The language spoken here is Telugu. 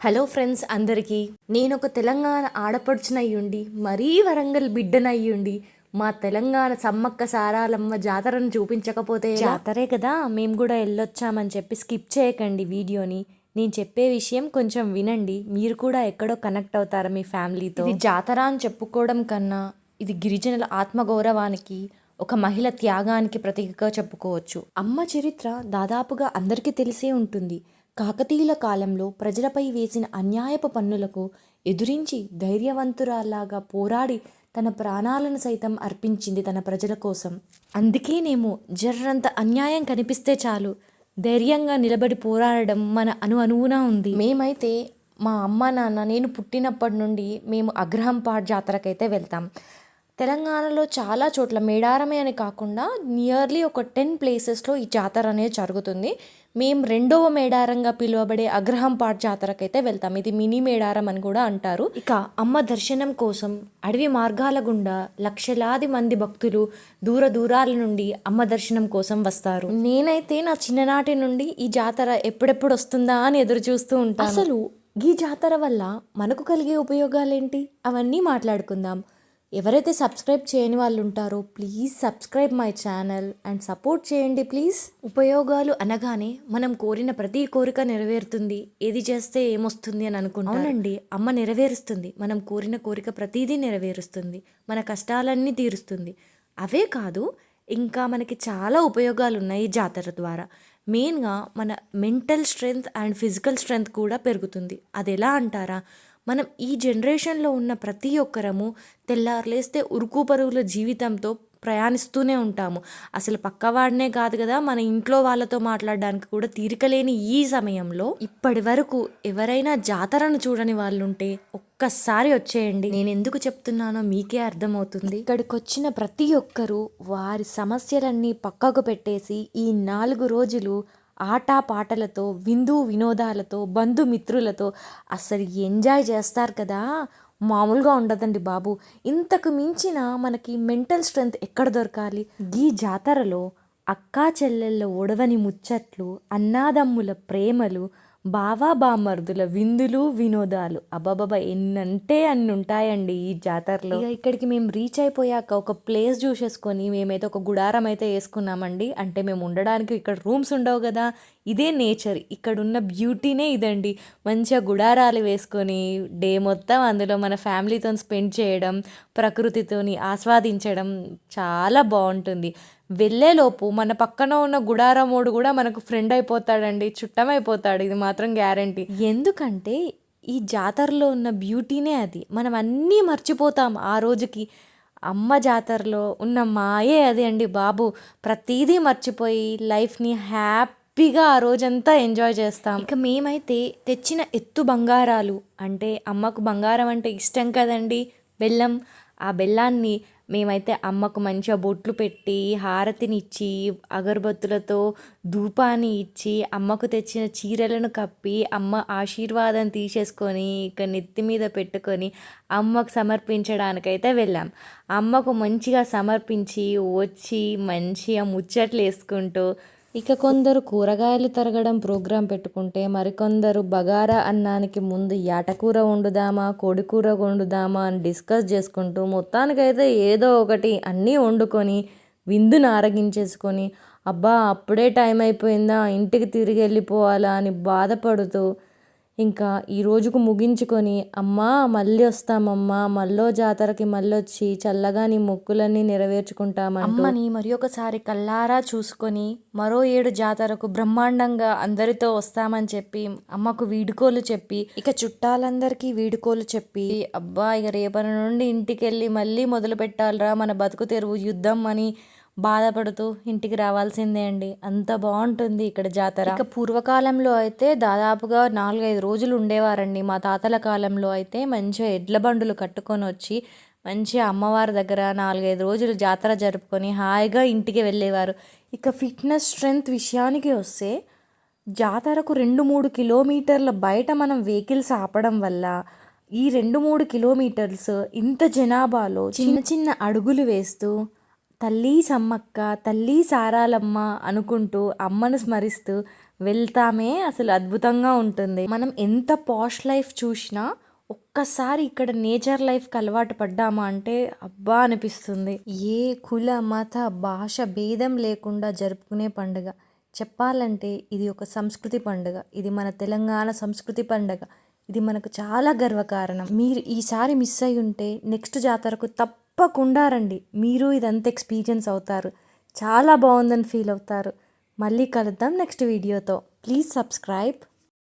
హలో ఫ్రెండ్స్ అందరికీ నేను ఒక తెలంగాణ ఆడపడుచునయ్యుండి మరీ వరంగల్ బిడ్డనయ్యుండి మా తెలంగాణ సమ్మక్క సారాలమ్మ జాతరను చూపించకపోతే జాతరే కదా మేము కూడా వెళ్ళొచ్చామని చెప్పి స్కిప్ చేయకండి వీడియోని. నేను చెప్పే విషయం కొంచెం వినండి, మీరు కూడా ఎక్కడో కనెక్ట్ అవుతారు మీ ఫ్యామిలీతో. ఇది జాతర అని చెప్పుకోవడం కన్నా ఇది గిరిజనుల ఆత్మగౌరవానికి, ఒక మహిళ త్యాగానికి ప్రతీకగా చెప్పుకోవచ్చు. అమ్మ చరిత్ర దాదాపుగా అందరికీ తెలిసే ఉంటుంది. కాకతీయుల కాలంలో ప్రజలపై వేసిన అన్యాయపు పన్నులకు ఎదురించి ధైర్యవంతురాలాగా పోరాడి తన ప్రాణాలను సైతం అర్పించింది తన ప్రజల కోసం. అందుకేనేమో జర్రంత అన్యాయం కనిపిస్తే చాలు ధైర్యంగా నిలబడి పోరాడడం మన అణువునా ఉంది. మేమైతే మా అమ్మ నాన్న నేను పుట్టినప్పటి నుండి మేము అగ్రహంపాడు జాతరకైతే వెళ్తాం. తెలంగాణలో చాలా చోట్ల మేడారమే అని కాకుండా నియర్లీ ఒక 10 ప్లేసెస్లో ఈ జాతర అనేది జరుగుతుంది. మేము రెండవ మేడారంగా పిలువబడే అగ్రహంపాడు జాతరకైతే వెళ్తాం. ఇది మినీ మేడారం అని కూడా అంటారు. ఇక అమ్మ దర్శనం కోసం అడవి మార్గాల గుండా లక్షలాది మంది భక్తులు దూర దూరాల నుండి అమ్మ దర్శనం కోసం వస్తారు. నేనైతే నా చిన్ననాటి నుండి ఈ జాతర ఎప్పుడెప్పుడు వస్తుందా అని ఎదురు చూస్తూ ఉంటాను. అసలు ఈ జాతర వల్ల మనకు కలిగే ఉపయోగాలేంటి అవన్నీ మాట్లాడుకుందాం. ఎవరైతే సబ్స్క్రైబ్ చేయని వాళ్ళు ఉంటారో please subscribe my channel and support చేయండి ప్లీజ్. ఉపయోగాలు అనగానే మనం కోరిన ప్రతి కోరిక నెరవేరుతుంది, ఏది చేస్తే ఏమొస్తుంది అని అనుకుంటాం. అవునండి, అమ్మ నెరవేరుస్తుంది. మనం కోరిన కోరిక ప్రతిదీ నెరవేరుస్తుంది, మన కష్టాలన్నీ తీరుస్తుంది. అవే కాదు, ఇంకా మనకి చాలా ఉపయోగాలు ఉన్నాయి ఈ జాతర ద్వారా. మెయిన్గా మన mental strength and physical strength కూడా పెరుగుతుంది. అది ఎలా అంటారా, మనం ఈ జనరేషన్లో ఉన్న ప్రతి ఒక్కరము తెల్లారులేస్తే ఉరుకు పరుగుల జీవితంతో ప్రయాణిస్తూనే ఉంటాము. అసలు పక్కవాడినే కాదు కదా, మన ఇంట్లో వాళ్ళతో మాట్లాడడానికి కూడా తీరికలేని ఈ సమయంలో ఇప్పటి వరకు ఎవరైనా జాతరను చూడని వాళ్ళు ఉంటే ఒక్కసారి వచ్చేయండి. నేను ఎందుకు చెప్తున్నానో మీకే అర్థమవుతుంది. ఇక్కడికి వచ్చిన ప్రతి ఒక్కరూ వారి సమస్యలన్నీ పక్కకు పెట్టేసి ఈ 4 రోజులు ఆటపాటలతో, విందు వినోదాలతో, బంధుమిత్రులతో అసలు ఎంజాయ్ చేస్తారు కదా, మామూలుగా ఉండదండి బాబు. ఇంతకు మించిన మనకి మెంటల్ స్ట్రెంగ్త్ ఎక్కడ దొరకాలి? ఈ జాతరలో అక్కా చెల్లెళ్ళ ఒడవని ముచ్చట్లు, అన్నాదమ్ముల ప్రేమలు, బావా బామర్దుల విందులు వినోదాలు, అబ్బాబాబా ఎన్నంటే అన్ని ఉంటాయండి ఈ జాతరలో. ఇక ఇక్కడికి మేము రీచ్ అయిపోయాక ఒక ప్లేస్ చూసేసుకొని మేమైతే ఒక గుడారం అయితే వేసుకున్నామండి. అంటే మేము ఉండడానికి ఇక్కడ రూమ్స్ ఉండవు కదా, ఇదే నేచర్, ఇక్కడ ఉన్న బ్యూటీనే ఇదండి. మంచిగా గుడారాలు వేసుకొని డే మొత్తం అందులో మన ఫ్యామిలీతో స్పెండ్ చేయడం, ప్రకృతితోని ఆస్వాదించడం చాలా బాగుంటుంది. వెళ్ళేలోపు మన పక్కన ఉన్న గుడారమోడు కూడా మనకు ఫ్రెండ్ అయిపోతాడండి, చుట్టమైపోతాడు, ఇది మాత్రం గ్యారంటీ. ఎందుకంటే ఈ జాతరలో ఉన్న బ్యూటీనే అది. మనం అన్నీ మర్చిపోతాం ఆ రోజుకి. అమ్మ జాతరలో ఉన్న మాయే అది అండి బాబు. ప్రతిదీ మర్చిపోయి లైఫ్ని హ్యాపీగా ఆ రోజంతా ఎంజాయ్ చేస్తాం. ఇక మేమైతే తెచ్చిన ఎత్తు బంగారాలు, అంటే అమ్మకు బంగారం అంటే ఇష్టం కదండి, బెల్లం. ఆ బెల్లాన్ని మేమైతే అమ్మకు మంచిగా బొట్లు పెట్టి హారతినిచ్చి అగరబత్తులతో ధూపాన్ని ఇచ్చి అమ్మకు తెచ్చిన చీరలను కప్పి అమ్మ ఆశీర్వాదం తీసేసుకొని ఇక నెత్తి మీద పెట్టుకొని అమ్మకు సమర్పించడానికైతే వెళ్ళాం. అమ్మకు మంచిగా సమర్పించి వచ్చి మంచిగా ముచ్చట్లు వేసుకుంటూ ఇక కొందరు కూరగాయలు తరగడం ప్రోగ్రాం పెట్టుకుంటే, మరికొందరు బగారా అన్నానికి ముందు యాటకూర వండుదామా కోడికూర వండుదామా అని డిస్కస్ చేసుకుంటూ మొత్తానికైతే ఏదో ఒకటి అన్నీ వండుకొని విందును ఆరగించేసుకొని అబ్బా అప్పుడే టైం అయిపోయిందా, ఇంటికి తిరిగి వెళ్ళిపోవాలా అని బాధపడుతూ ఇంకా ఈ రోజుకు ముగించుకొని అమ్మా మళ్ళీ వస్తామమ్మా, మళ్ళీ జాతరకి మళ్ళీ వచ్చి చల్లగా నీ మొక్కులన్నీ నెరవేర్చుకుంటామని అమ్మని మరి ఒకసారి కల్లారా చూసుకొని మరో 7 జాతరకు బ్రహ్మాండంగా అందరితో వస్తామని చెప్పి అమ్మకు వీడుకోలు చెప్పి ఇక చుట్టాలందరికీ వీడుకోలు చెప్పి అబ్బా ఇక రేపటి నుండి ఇంటికి వెళ్ళి మళ్ళీ మొదలు పెట్టాలరా మన బతుకు తెరువు యుద్ధం అని బాధపడుతూ ఇంటికి రావాల్సిందే అండి. అంత బాగుంటుంది ఇక్కడ జాతర. ఇక పూర్వకాలంలో అయితే దాదాపుగా 4-5 రోజులు ఉండేవారండి. మా తాతల కాలంలో అయితే మంచిగా ఎడ్ల బండులు కట్టుకొని వచ్చి మంచిగా అమ్మవారి దగ్గర 4-5 రోజులు జాతర జరుపుకొని హాయిగా ఇంటికి వెళ్ళేవారు. ఇక ఫిట్నెస్ స్ట్రెంగ్త్ విషయానికి వస్తే జాతరకు 2-3 కిలోమీటర్ల బయట మనం వెహికల్స్ ఆపడం వల్ల ఈ 2-3 కిలోమీటర్స్ ఇంత జనాభాలో చిన్న చిన్న అడుగులు వేస్తూ తల్లి సమ్మక్క, తల్లి సారాలమ్మ అనుకుంటూ అమ్మను స్మరిస్తూ వెళ్తామే అసలు అద్భుతంగా ఉంటుంది. మనం ఎంత పాష్ లైఫ్ చూసినా ఒక్కసారి ఇక్కడ నేచర్ లైఫ్కి అలవాటు పడ్డామా అంటే అబ్బా అనిపిస్తుంది. ఏ కుల మత భాష భేదం లేకుండా జరుపుకునే పండుగ. చెప్పాలంటే ఇది ఒక సంస్కృతి పండుగ. ఇది మన తెలంగాణ సంస్కృతి పండుగ. ఇది మనకు చాలా గర్వకారణం. మీరు ఈసారి మిస్ అయి ఉంటే నెక్స్ట్ జాతరకు తప్పకుండా రండి. మీరు ఇదంతా ఎక్స్పీరియన్స్ అవుతారు. చాలా బాగుందని ఫీల్ అవుతారు. మళ్ళీ కలుద్దాం నెక్స్ట్ వీడియోతో. Please subscribe.